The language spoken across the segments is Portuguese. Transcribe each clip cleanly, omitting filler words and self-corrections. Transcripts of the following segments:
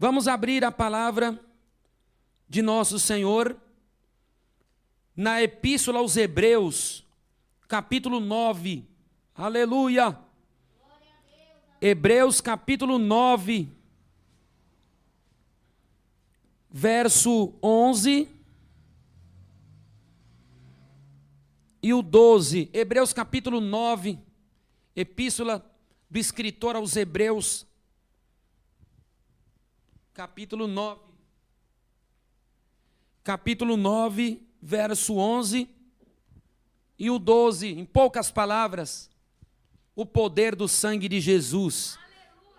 Vamos abrir a palavra de nosso Senhor na Epístola aos Hebreus, capítulo 9. Aleluia! Hebreus, capítulo 9, verso 11 e o 12. Hebreus, capítulo 9, Epístola do escritor aos Hebreus, capítulo 9, verso 11 e o 12. Em poucas palavras, o poder do sangue de Jesus.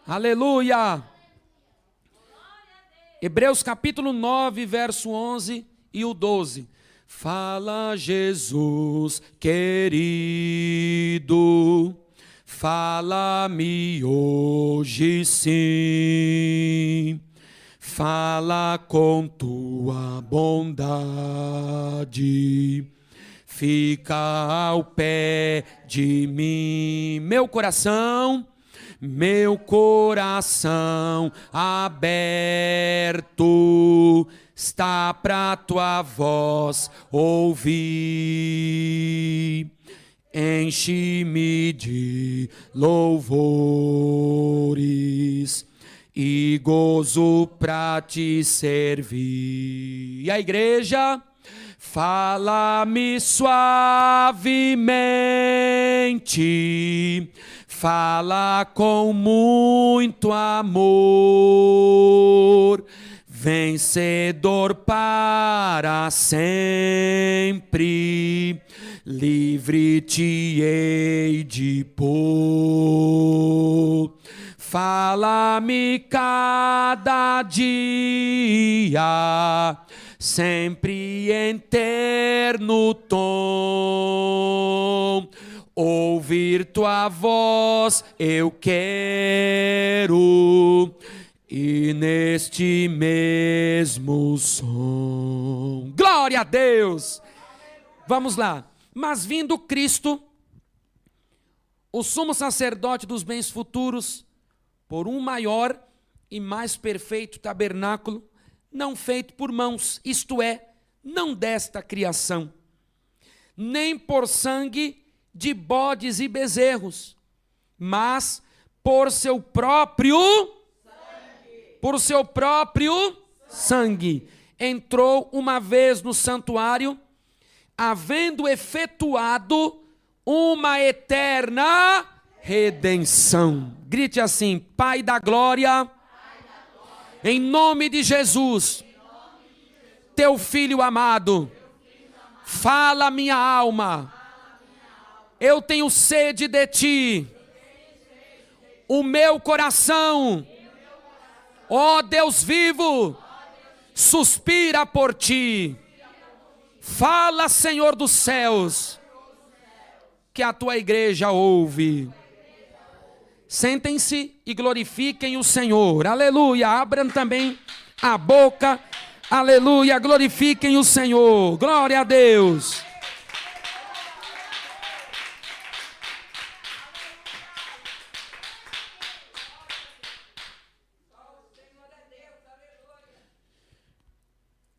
Aleluia! Aleluia. Hebreus capítulo 9, verso 11 e o 12. Fala, Jesus querido, fala-me hoje sim. Fala com tua bondade, fica ao pé de mim. Meu coração aberto está para tua voz ouvir. Enche-me de louvores e gozo pra te servir. E a igreja, fala-me suavemente, fala com muito amor, vencedor para sempre, livre te hei de pôr. Fala-me cada dia, sempre em terno tom. Ouvir tua voz eu quero, e neste mesmo som. Glória a Deus! Vamos lá. Mas vindo Cristo, o sumo sacerdote dos bens futuros, por um maior e mais perfeito tabernáculo, não feito por mãos, isto é, não desta criação, nem por sangue de bodes e bezerros, mas por seu próprio sangue, entrou uma vez no santuário, havendo efetuado uma eterna redenção. Grite assim: Pai da glória, em nome de Jesus, teu filho amado, fala minha alma, eu tenho sede de ti, o meu coração, ó Deus vivo, suspira por ti. Fala, Senhor dos céus, que a tua igreja ouve. Sentem-se e glorifiquem o Senhor. Aleluia. Abram também a boca. Aleluia. Glorifiquem o Senhor. Glória a Deus.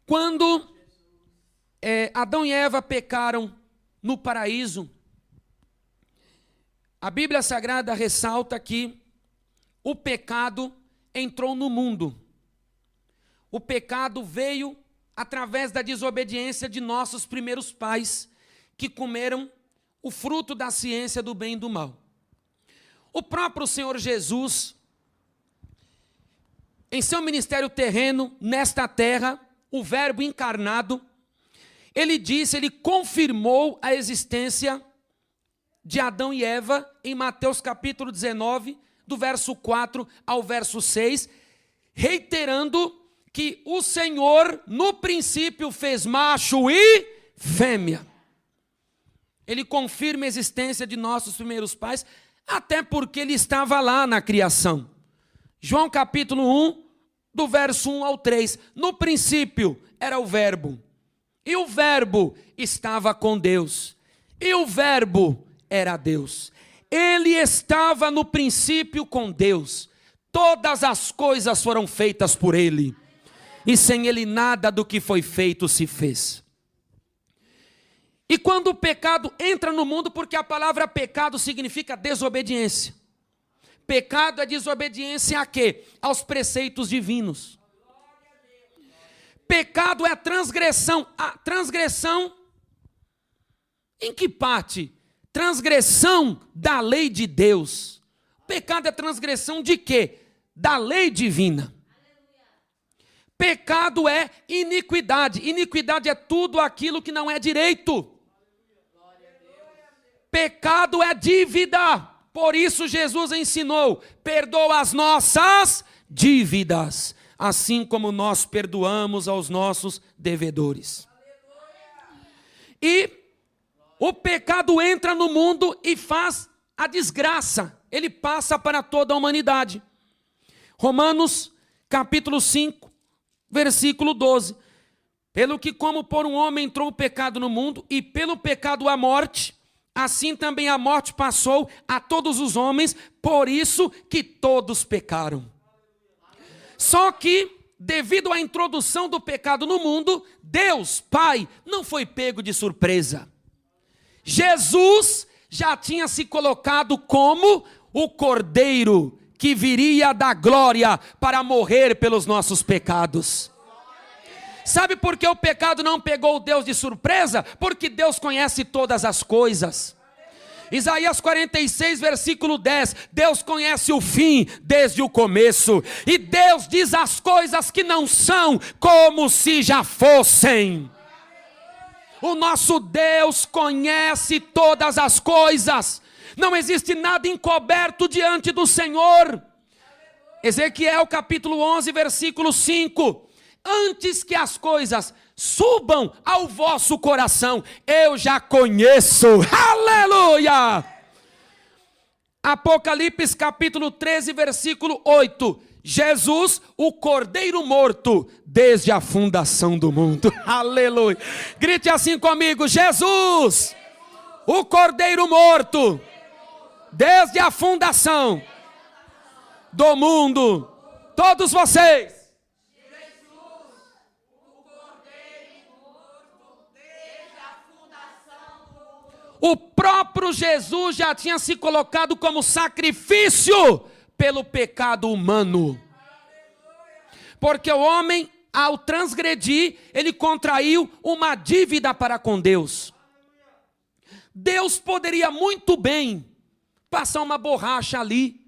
Quando Adão e Eva pecaram no paraíso, a Bíblia Sagrada ressalta que o pecado entrou no mundo. O pecado veio através da desobediência de nossos primeiros pais, que comeram o fruto da ciência do bem e do mal. O próprio Senhor Jesus, em seu ministério terreno, nesta terra, o Verbo encarnado, ele confirmou a existência de Adão e Eva em Mateus capítulo 19, do verso 4 ao verso 6, reiterando que o Senhor no princípio fez macho e fêmea. Ele confirma a existência de nossos primeiros pais, até porque ele estava lá na criação. João capítulo 1, do verso 1 ao 3, no princípio era o Verbo, e o Verbo estava com Deus, e o Verbo era Deus. Ele estava no princípio com Deus. todas as coisas foram feitas por ele, e sem ele nada do que foi feito se fez. E quando o pecado entra no mundo, porque a palavra pecado significa desobediência. Pecado é desobediência a quê? Aos preceitos divinos. Pecado é a transgressão. A transgressão em que parte? Transgressão da lei de Deus. Pecado é transgressão de quê? Da lei divina. Pecado é iniquidade. Iniquidade é tudo aquilo que não é direito. Pecado é dívida. Por isso Jesus ensinou: perdoa as nossas dívidas, assim como nós perdoamos aos nossos devedores. E o pecado entra no mundo e faz a desgraça. Ele passa para toda a humanidade. Romanos capítulo 5, versículo 12. Pelo que como por um homem entrou o pecado no mundo, e pelo pecado a morte, assim também a morte passou a todos os homens, por isso que todos pecaram. Só que, devido à introdução do pecado no mundo, Deus, Pai, não foi pego de surpresa. Jesus já tinha se colocado como o Cordeiro que viria da glória para morrer pelos nossos pecados. Sabe por que o pecado não pegou Deus de surpresa? Porque Deus conhece todas as coisas. Isaías 46, versículo 10, Deus conhece o fim desde o começo, e Deus diz as coisas que não são como se já fossem. O nosso Deus conhece todas as coisas, não existe nada encoberto diante do Senhor. Ezequiel capítulo 11, versículo 5, antes que as coisas subam ao vosso coração, eu já conheço. Aleluia! Apocalipse capítulo 13, versículo 8. Jesus, o Cordeiro morto desde a fundação do mundo. Aleluia! Grite assim comigo: Jesus, o Cordeiro morto desde a fundação do mundo. Todos vocês. O próprio Jesus já tinha se colocado como sacrifício pelo pecado humano. Porque o homem, ao transgredir, ele contraiu uma dívida para com Deus. Deus poderia muito bem passar uma borracha ali.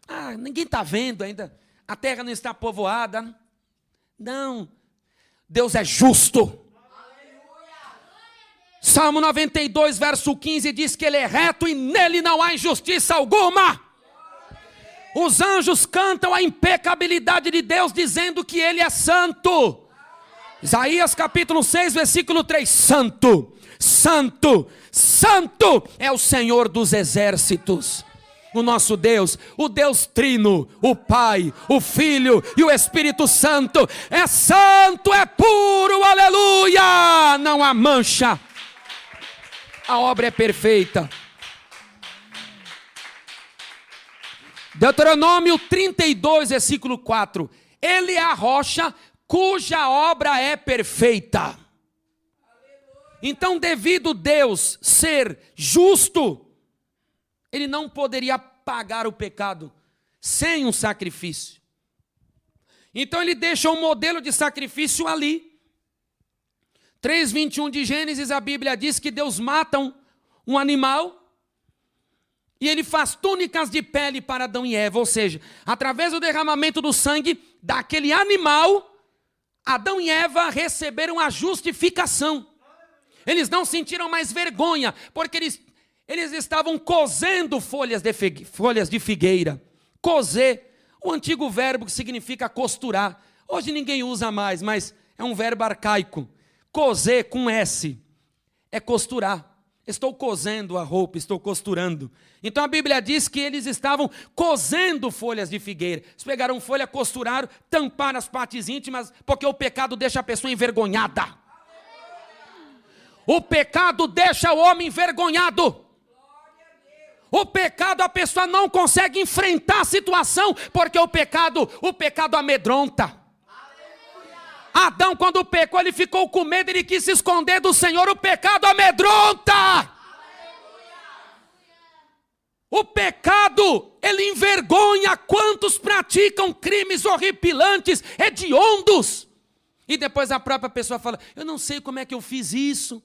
Ah, ninguém está vendo ainda. A terra não está povoada. Não. Deus é justo. Salmo 92, verso 15 diz que ele é reto e nele não há injustiça alguma. Os anjos cantam a impecabilidade de Deus, dizendo que ele é santo. Isaías capítulo 6, versículo 3. Santo, santo, santo é o Senhor dos exércitos. O nosso Deus, o Deus Trino, o Pai, o Filho e o Espírito Santo, é santo, é puro, aleluia, não há mancha. A obra é perfeita. Deuteronômio 32, versículo 4. Ele é a rocha cuja obra é perfeita. Então, devido Deus ser justo, ele não poderia pagar o pecado sem um sacrifício. Então ele deixa um modelo de sacrifício ali. 3:21 de Gênesis, a Bíblia diz que Deus mata um animal e ele faz túnicas de pele para Adão e Eva. Ou seja, através do derramamento do sangue daquele animal, Adão e Eva receberam a justificação. Eles não sentiram mais vergonha, porque eles estavam cozendo folhas de figueira. Cozer, o antigo verbo que significa costurar. Hoje ninguém usa mais, mas é um verbo arcaico. Cozer com S é costurar. Estou cozendo a roupa, estou costurando. Então a Bíblia diz que eles estavam cozendo folhas de figueira. Eles pegaram folha, costuraram, tamparam as partes íntimas, porque o pecado deixa a pessoa envergonhada. O pecado deixa o homem envergonhado. O pecado, a pessoa não consegue enfrentar a situação, porque o pecado amedronta. Adão, quando pecou, ele ficou com medo, ele quis se esconder do Senhor. O pecado amedronta. O pecado, ele envergonha quantos praticam crimes horripilantes, hediondos. E depois a própria pessoa fala, eu não sei como é que eu fiz isso.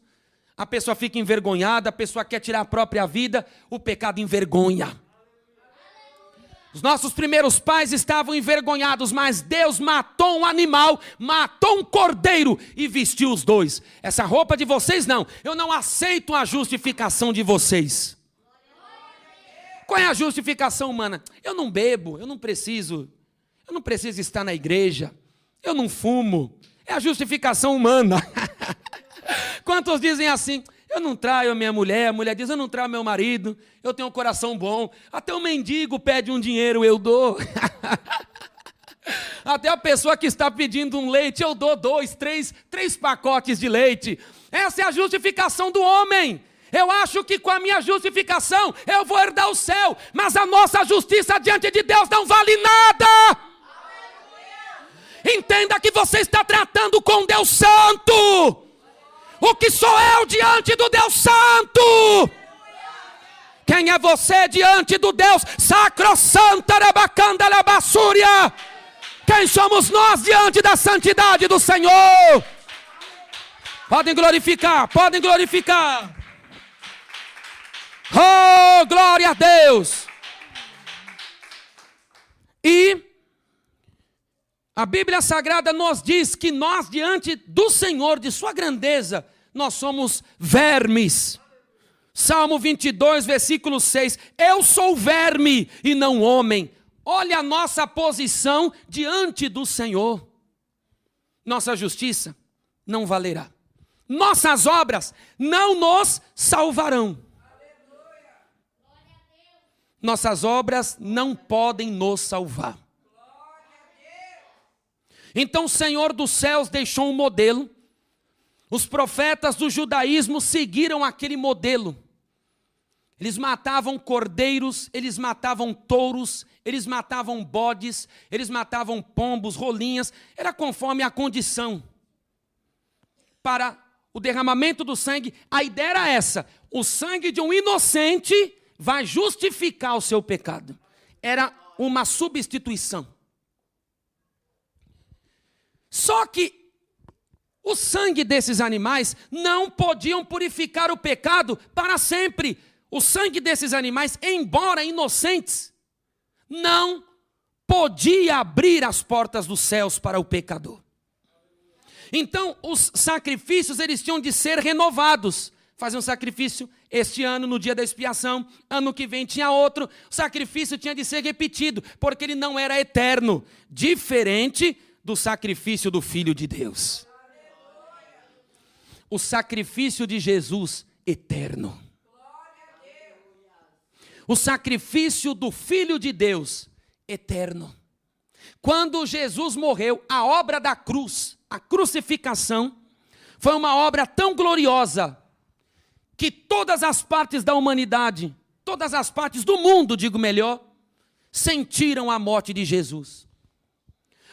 A pessoa fica envergonhada, a pessoa quer tirar a própria vida. O pecado envergonha. Os nossos primeiros pais estavam envergonhados, mas Deus matou um animal, matou um cordeiro e vestiu os dois. Essa roupa de vocês não. Eu não aceito a justificação de vocês. Qual é a justificação humana? Eu não bebo, eu não preciso estar na igreja, eu não fumo. É a justificação humana. Quantos dizem assim? Eu não traio a minha mulher, a mulher diz, eu não traio meu marido, eu tenho um coração bom. Até o mendigo pede um dinheiro, eu dou. Até a pessoa que está pedindo um leite, eu dou 2, 3 pacotes de leite. Essa é a justificação do homem. Eu acho que com a minha justificação eu vou herdar o céu, mas a nossa justiça diante de Deus não vale nada. Entenda que você está tratando com Deus Santo. O que sou eu diante do Deus Santo? Quem é você diante do Deus Sacrossanta Rabacanda Labassúria? Quem somos nós diante da santidade do Senhor? Podem glorificar, podem glorificar. Oh, glória a Deus! E a Bíblia Sagrada nos diz que nós, diante do Senhor, de sua grandeza, nós somos vermes. Salmo 22, versículo 6. Eu sou verme e não homem. Olha a nossa posição diante do Senhor. Nossa justiça não valerá. Nossas obras não nos salvarão. Nossas obras não podem nos salvar. Então o Senhor dos céus deixou um modelo. Os profetas do judaísmo seguiram aquele modelo. Eles matavam cordeiros, eles matavam touros, eles matavam bodes, eles matavam pombos, rolinhas. Era conforme a condição. Para o derramamento do sangue, a ideia era essa. O sangue de um inocente vai justificar o seu pecado. Era uma substituição. Só que o sangue desses animais não podiam purificar o pecado para sempre. O sangue desses animais, embora inocentes, não podia abrir as portas dos céus para o pecador. Então, os sacrifícios, eles tinham de ser renovados. Fazer um sacrifício este ano, no dia da expiação, ano que vem tinha outro. O sacrifício tinha de ser repetido, porque ele não era eterno. Diferente do sacrifício do Filho de Deus. O sacrifício de Jesus, eterno. O sacrifício do Filho de Deus, eterno. Quando Jesus morreu, a obra da cruz, a crucificação, foi uma obra tão gloriosa, que todas as partes da humanidade, todas as partes do mundo, digo melhor, sentiram a morte de Jesus.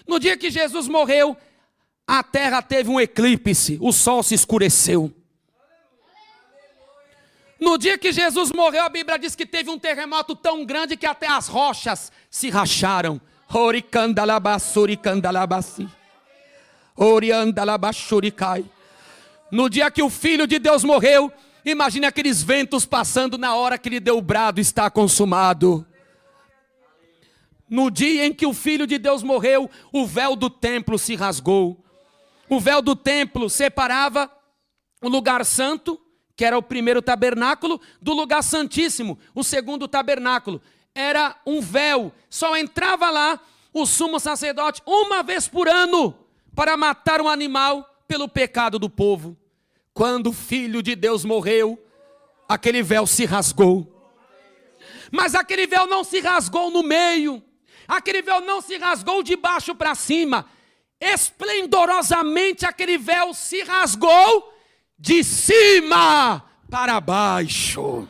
No dia que Jesus morreu, a terra teve um eclipse, o sol se escureceu. No dia que Jesus morreu, a Bíblia diz que teve um terremoto tão grande que até as rochas se racharam. No dia que o Filho de Deus morreu, imagine aqueles ventos passando na hora que ele deu o brado, está consumado. No dia em que o Filho de Deus morreu, o véu do templo se rasgou. O véu do templo separava o lugar santo, que era o primeiro tabernáculo, do lugar santíssimo, o segundo tabernáculo. Era um véu, só entrava lá o sumo sacerdote uma vez por ano, para matar um animal pelo pecado do povo. Quando o Filho de Deus morreu, aquele véu se rasgou. Mas aquele véu não se rasgou no meio. Aquele véu não se rasgou de baixo para cima. Esplendorosamente aquele véu se rasgou de cima para baixo.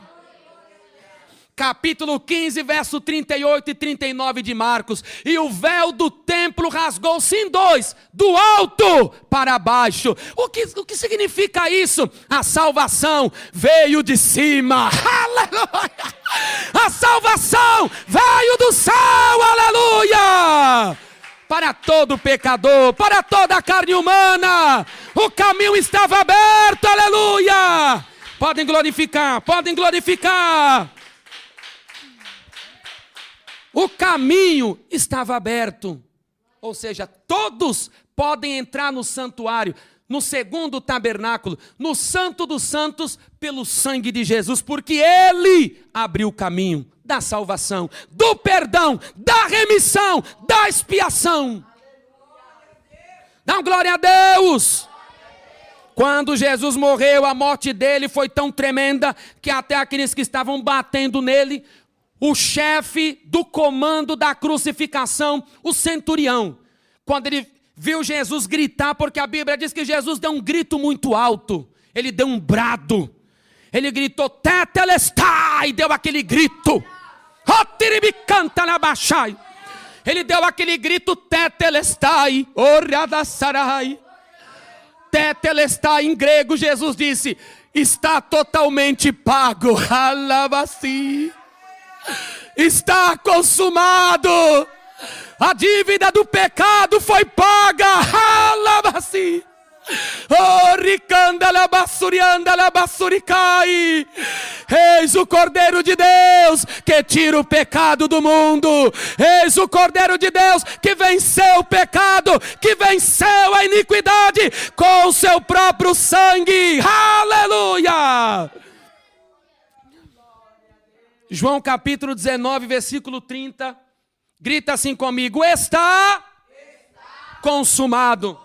capítulo 15, verso 38 e 39 de Marcos. E o véu do templo rasgou-se em dois, do alto para baixo. O que significa isso? A salvação veio de cima. Aleluia! A salvação veio do céu. Aleluia! Para todo pecador, para toda a carne humana. O caminho estava aberto. Aleluia! Podem glorificar, podem glorificar. O caminho estava aberto, ou seja, todos podem entrar no santuário, no segundo tabernáculo, no Santo dos Santos, pelo sangue de Jesus, porque Ele abriu o caminho da salvação, do perdão, da remissão, da expiação. Dá glória a Deus! Quando Jesus morreu, a morte dele foi tão tremenda que até aqueles que estavam batendo nele, o chefe do comando da crucificação, o centurião, quando ele viu Jesus gritar, porque a Bíblia diz que Jesus deu um grito muito alto, ele deu um brado, ele gritou, tetelestai, deu aquele grito, ele deu aquele grito, tetelestai, oradasarai, tetelestai, em grego Jesus disse, está totalmente pago, alabasi. Está consumado. A dívida do pecado foi paga. Alabasi. Eis o Cordeiro de Deus que tira o pecado do mundo. Eis o Cordeiro de Deus que venceu o pecado, que venceu a iniquidade com o seu próprio sangue. Aleluia! João capítulo 19, versículo 30, grita assim comigo, está consumado.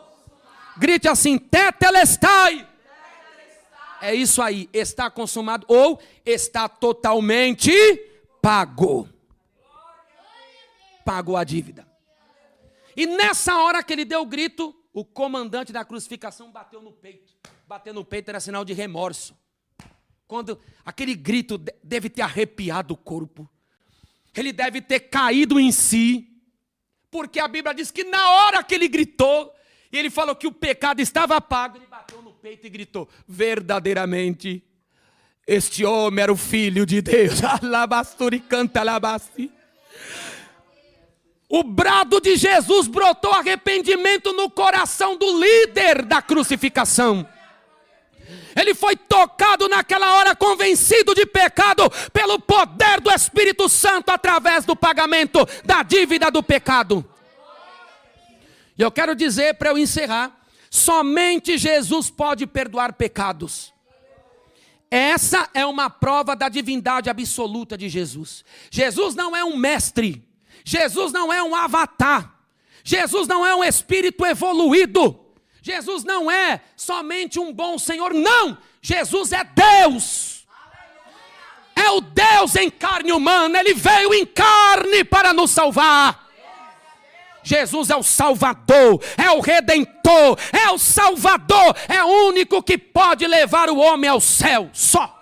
Grite assim, tetelestai. É isso aí, está consumado ou está totalmente pago. Pagou a dívida. E nessa hora que ele deu o grito, o comandante da crucificação bateu no peito. Bater no peito era sinal de remorso. Quando aquele grito deve ter arrepiado o corpo. Ele deve ter caído em si. Porque a Bíblia diz que na hora que ele gritou, e ele falou que o pecado estava pago, ele bateu no peito e gritou, verdadeiramente, este homem era o Filho de Deus. Alabasturi canta alabasti. O brado de Jesus brotou arrependimento no coração do líder da crucificação. Ele foi tocado naquela hora, convencido de pecado, pelo poder do Espírito Santo, através do pagamento da dívida do pecado. E eu quero dizer, para eu encerrar, somente Jesus pode perdoar pecados. Essa é uma prova da divindade absoluta de Jesus. Jesus não é um mestre, Jesus não é um avatar, Jesus não é um espírito evoluído. Jesus não é somente um bom Senhor, não, Jesus é Deus, é o Deus em carne humana, Ele veio em carne para nos salvar. Jesus é o Salvador, é o Redentor, é o Salvador, é o único que pode levar o homem ao céu, só,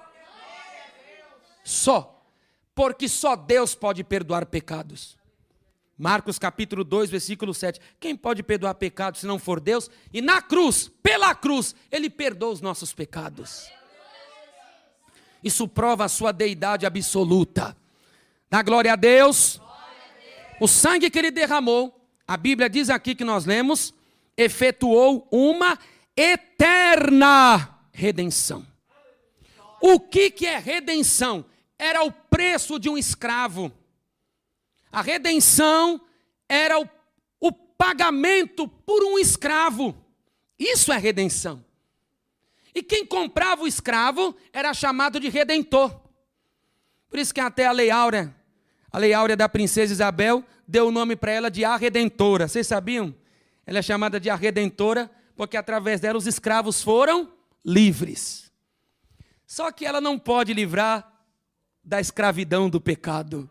porque só Deus pode perdoar pecados. Marcos capítulo 2, versículo 7. Quem pode perdoar pecados se não for Deus? E na cruz, pela cruz, Ele perdoa os nossos pecados. Isso prova a sua deidade absoluta. Dá glória a Deus. O sangue que Ele derramou, a Bíblia diz aqui que nós lemos, efetuou uma eterna redenção. O que é redenção? Era o preço de um escravo. A redenção era o pagamento por um escravo. Isso é redenção. E quem comprava o escravo era chamado de redentor. Por isso que até a Lei Áurea da princesa Isabel, deu o nome para ela de a Redentora. Vocês sabiam? Ela é chamada de a Redentora porque através dela os escravos foram livres. Só que ela não pode livrar da escravidão do pecado.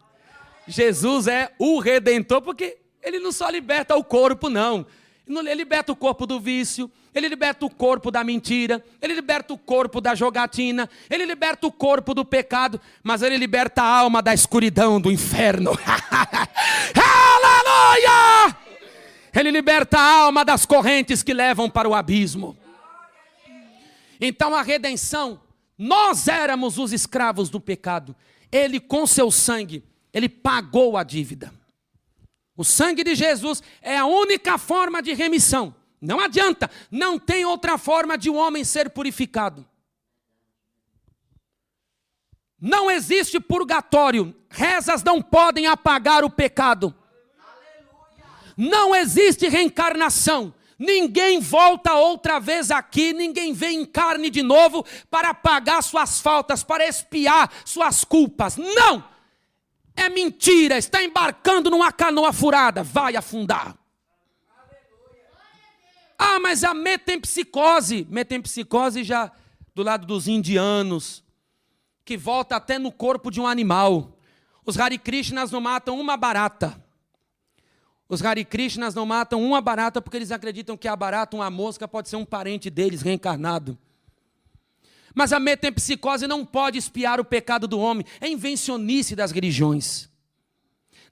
Jesus é o Redentor, porque Ele não só liberta o corpo, não. Ele liberta o corpo do vício, ele liberta o corpo da mentira, ele liberta o corpo da jogatina, ele liberta o corpo do pecado, mas ele liberta a alma da escuridão, do inferno. Aleluia! Ele liberta a alma das correntes que levam para o abismo. Então a redenção, nós éramos os escravos do pecado. Ele com seu sangue, ele pagou a dívida. O sangue de Jesus é a única forma de remissão. Não adianta, não tem outra forma de um homem ser purificado. Não existe purgatório, rezas não podem apagar o pecado. Não existe reencarnação, ninguém volta outra vez aqui, ninguém vem em carne de novo para pagar suas faltas, para expiar suas culpas. Não! É mentira, está embarcando numa canoa furada, vai afundar. Ah, mas a metempsicose já do lado dos indianos, que volta até no corpo de um animal. Os Hare Krishnas não matam uma barata. Os Hare Krishnas não matam uma barata porque eles acreditam que a barata, uma mosca, pode ser um parente deles reencarnado. Mas a metempsicose não pode expiar o pecado do homem. É invencionice das religiões.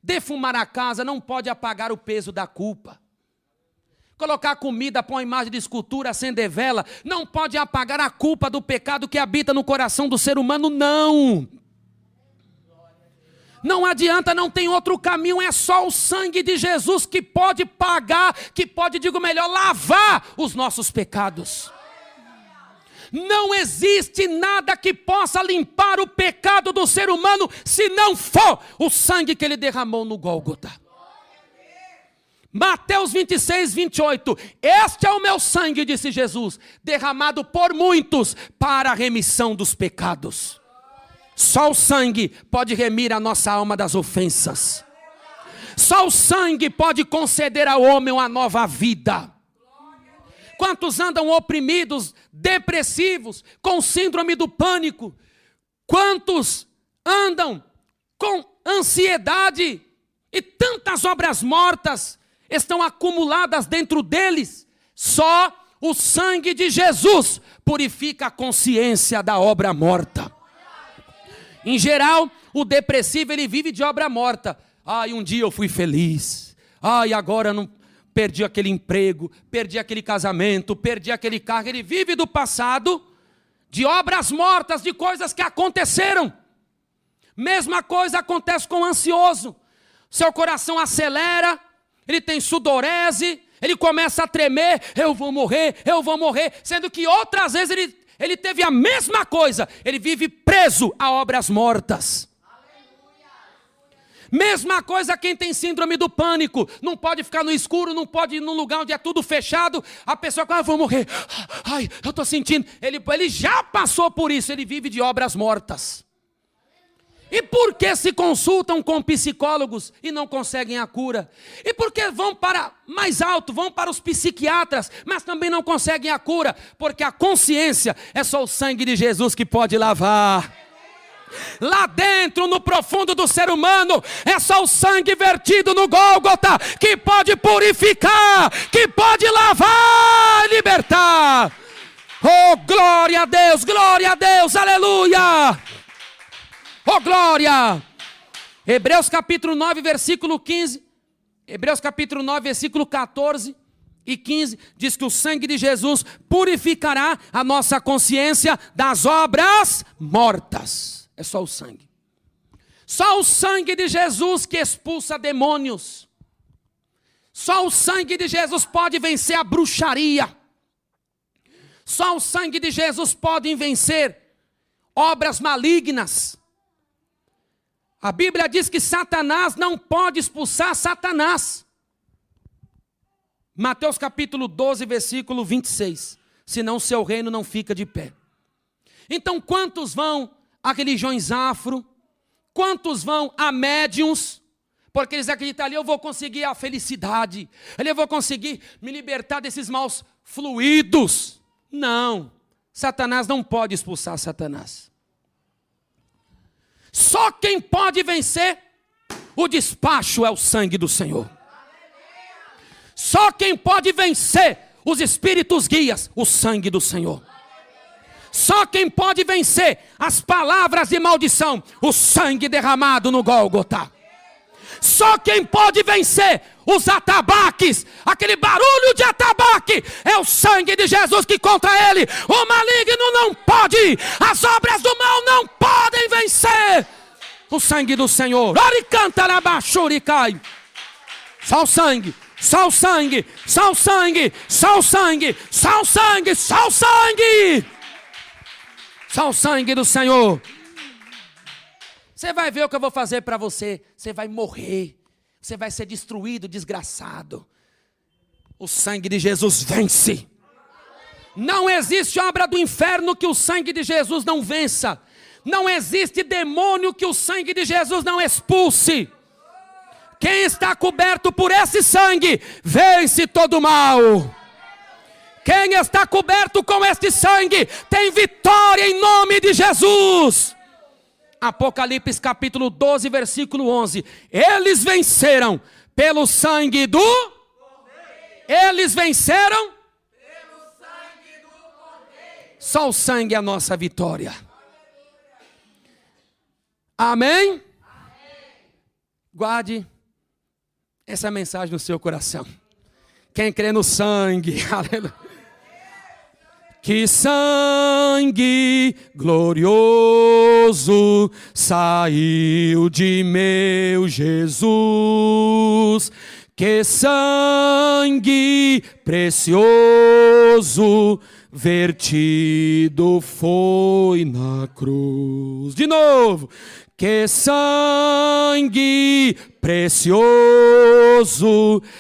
Defumar a casa não pode apagar o peso da culpa. Colocar comida, pôr uma imagem de escultura, acender vela, não pode apagar a culpa do pecado que habita no coração do ser humano, não. Não adianta, não tem outro caminho, é só o sangue de Jesus que pode pagar, que pode, digo melhor, lavar os nossos pecados. Não existe nada que possa limpar o pecado do ser humano, se não for o sangue que ele derramou no Gólgota. Mateus 26, 28, este é o meu sangue, disse Jesus, derramado por muitos para a remissão dos pecados. Só o sangue pode remir a nossa alma das ofensas. Só o sangue pode conceder ao homem uma nova vida. Quantos andam oprimidos, depressivos, com síndrome do pânico? Quantos andam com ansiedade e tantas obras mortas estão acumuladas dentro deles? Só o sangue de Jesus purifica a consciência da obra morta. Em geral, o depressivo ele vive de obra morta. Ai, um dia eu fui feliz. Ai, agora não perdi aquele emprego, perdi aquele casamento, perdi aquele carro. Ele vive do passado, de obras mortas, de coisas que aconteceram. Mesma coisa acontece com o ansioso. Seu coração acelera, ele tem sudorese, ele começa a tremer, eu vou morrer, sendo que outras vezes ele teve a mesma coisa, ele vive preso a obras mortas. Mesma coisa quem tem síndrome do pânico, não pode ficar no escuro, não pode ir num lugar onde é tudo fechado, a pessoa fala, vou morrer, ai, eu estou sentindo, ele já passou por isso, ele vive de obras mortas. E por que se consultam com psicólogos e não conseguem a cura? E por que vão para mais alto, vão para os psiquiatras, mas também não conseguem a cura? Porque a consciência é só o sangue de Jesus que pode lavar. Lá dentro, no profundo do ser humano, é só o sangue vertido no Gólgota que pode purificar, que pode lavar e libertar. Oh, glória a Deus, aleluia! Oh, glória! Hebreus capítulo 9, versículo 15. Hebreus capítulo 9, versículo 14 e 15. Diz que o sangue de Jesus purificará a nossa consciência das obras mortas. É só o sangue. Só o sangue de Jesus que expulsa demônios. Só o sangue de Jesus pode vencer a bruxaria. Só o sangue de Jesus pode vencer obras malignas. A Bíblia diz que Satanás não pode expulsar Satanás. Mateus capítulo 12, versículo 26. Senão o seu reino não fica de pé. Então quantos vão a religiões afro? Quantos vão a médiuns? Porque eles acreditam ali, eu vou conseguir a felicidade. Ali eu vou conseguir me libertar desses maus fluidos. Não. Satanás não pode expulsar Satanás. Só quem pode vencer o despacho é o sangue do Senhor. Só quem pode vencer os espíritos guias, o sangue do Senhor. Só quem pode vencer as palavras de maldição, o sangue derramado no Gólgota. Só quem pode vencer os atabaques, aquele barulho de atabaque, é o sangue de Jesus que contra ele o maligno não pode, as obras do mal não podem vencer. O sangue do Senhor. Só o sangue, só o sangue, só o sangue, só o sangue, só o sangue, só o sangue. Só o sangue do Senhor. Você vai ver o que eu vou fazer para você. Você vai morrer. Você vai ser destruído, desgraçado. O sangue de Jesus vence. Não existe obra do inferno que o sangue de Jesus não vença. Não existe demônio que o sangue de Jesus não expulse. Quem está coberto por esse sangue, vence todo o mal. Quem está coberto com este sangue, tem vitória em nome de Jesus. Apocalipse capítulo 12, versículo 11. Eles venceram pelo sangue do Cordeiro. Eles venceram pelo sangue do Cordeiro. Só o sangue é a nossa vitória. Amém? Amém? Guarde essa mensagem no seu coração. Quem crê no sangue, aleluia. Que sangue glorioso saiu de meu Jesus. Que sangue precioso vertido foi na cruz. De novo. Que sangue precioso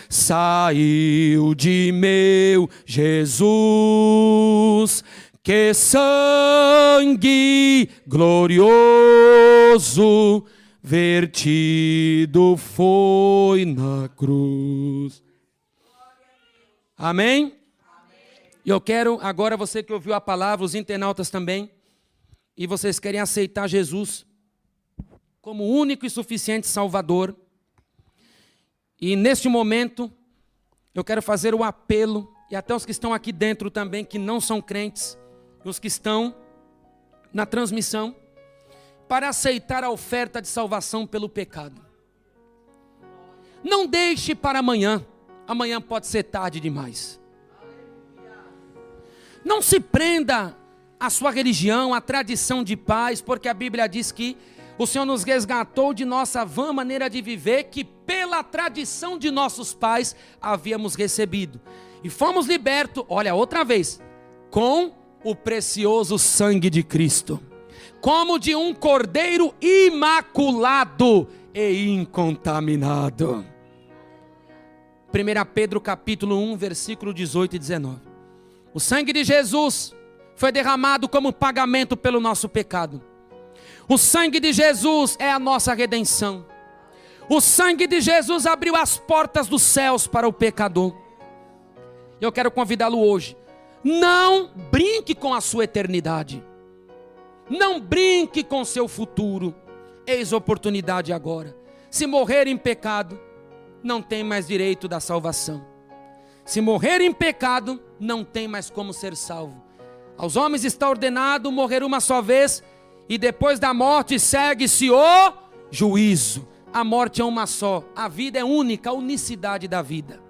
saiu de meu Jesus. Que sangue glorioso vertido foi na cruz. Amém? E eu quero agora, você que ouviu a palavra, os internautas também, e vocês querem aceitar Jesus como único e suficiente Salvador. E neste momento, eu quero fazer o apelo, e até os que estão aqui dentro também, que não são crentes, os que estão na transmissão, para aceitar a oferta de salvação pelo pecado. Não deixe para amanhã, amanhã pode ser tarde demais. Não se prenda à sua religião, à tradição de pais, porque a Bíblia diz que o Senhor nos resgatou de nossa vã maneira de viver, que pela tradição de nossos pais havíamos recebido. E fomos libertos, olha outra vez, com o precioso sangue de Cristo. Como de um cordeiro imaculado e incontaminado. 1 Pedro capítulo 1, versículo 18 e 19. O sangue de Jesus foi derramado como pagamento pelo nosso pecado. O sangue de Jesus é a nossa redenção. O sangue de Jesus abriu as portas dos céus para o pecador. Eu quero convidá-lo hoje. Não brinque com a sua eternidade. Não brinque com seu futuro. Eis a oportunidade agora. Se morrer em pecado, não tem mais direito da salvação. Se morrer em pecado, não tem mais como ser salvo. Aos homens está ordenado morrer uma só vez, e depois da morte segue-se o juízo. A morte é uma só, a vida é única, a unicidade da vida.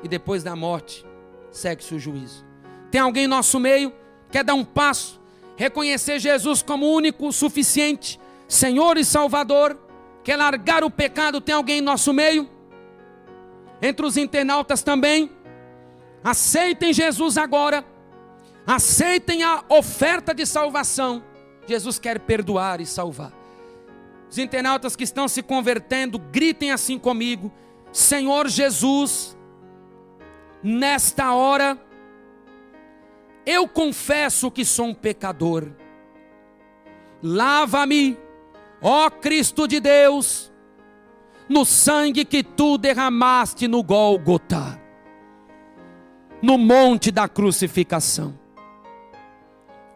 E depois da morte, segue-se o juízo. Tem alguém em nosso meio, quer dar um passo, reconhecer Jesus como único, suficiente, Senhor e Salvador, quer largar o pecado? Tem alguém em nosso meio? Entre os internautas também, aceitem Jesus agora, aceitem a oferta de salvação. Jesus quer perdoar e salvar. Os internautas que estão se convertendo, gritem assim comigo: Senhor Jesus, nesta hora, eu confesso que sou um pecador. Lava-me, ó Cristo de Deus, no sangue que tu derramaste no Gólgota, no monte da crucificação.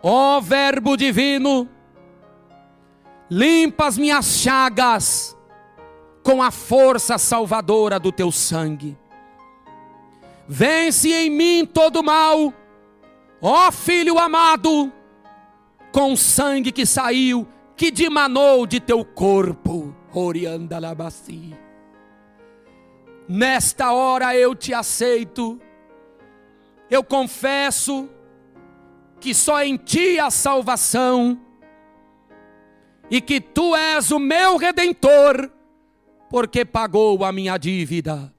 Ó Verbo divino, limpa as minhas chagas com a força salvadora do teu sangue. Vence em mim todo mal, ó Filho amado, com o sangue que saiu, que dimanou de teu corpo. Oriandalabaci. Nesta hora eu te aceito. Eu confesso que só em ti há salvação e que tu és o meu Redentor, porque pagou a minha dívida.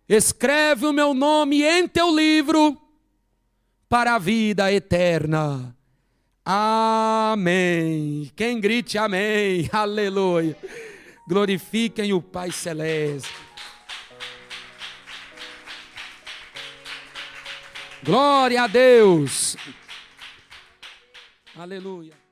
Escreve o meu nome em teu livro para a vida eterna. Amém. Quem grite amém, aleluia. Glorifiquem o Pai Celeste. Glória a Deus. Aleluia.